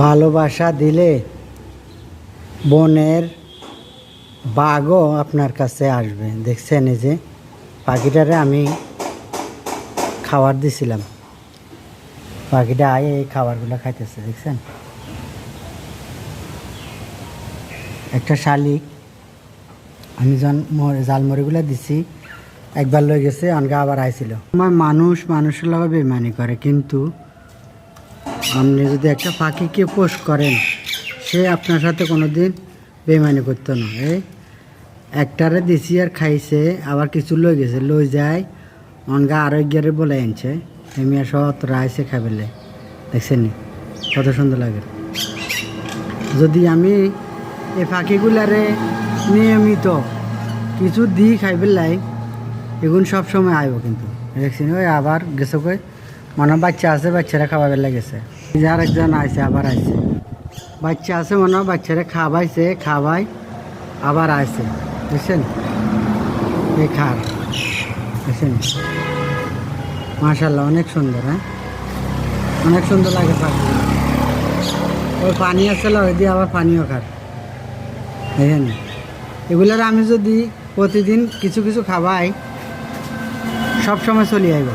ভালোবাসা দিলে বনের বাঘও আপনার কাছে আসবে। দেখছেন এই যে পাখিটারে আমি খাবার দিছিলাম, পাখিটা আয়ে এই খাবারগুলো খাইতেছে। দেখছেন একটা শালিক আমি যখন জালমরিগুলো দিছি একবার লই গেছে, অনগা আবার আইছিল। আমার মানুষের লগে বেইমানি করে, কিন্তু আপনি যদি একটা পাখিকে পোষ করেন সে আপনার সাথে কোনোদিন বেইমানি করতো না। এই একটারে দিছি আর খাইছে, আবার কিছু লই গেছে, লই যায় অনগা আরোগ্যের বলে আনছে এমিয়া সত রাইছে খাবেলে। দেখছেন নি কত সুন্দর লাগে। যদি আমি এই পাখিগুলারে নিয়মিত কিছু দিই খাইবেলাই এগুন সব সময় আইব। কিন্তু দেখছেন ওই আবার গেছে কই মনে বাচ্চা আছে, বাচ্চারা খাওয়াবে গেছে। যার একজন আইছে আবার আইছে, বাচ্চা আছে মনে হয় বাচ্চারা খাওয়াইছে, খাওয়াই আবার আইছে। বুঝছেন এই খার বুঝছেন মাশাআল্লাহ অনেক সুন্দর। হ্যাঁ অনেক সুন্দর লাগে পাখি। ওই পানি আসছিল ওই দিয়ে আবার পানিও খার। দেখেন এগুলোর আমি যদি প্রতিদিন কিছু কিছু খাওয়াই সব সময় চলে আইব।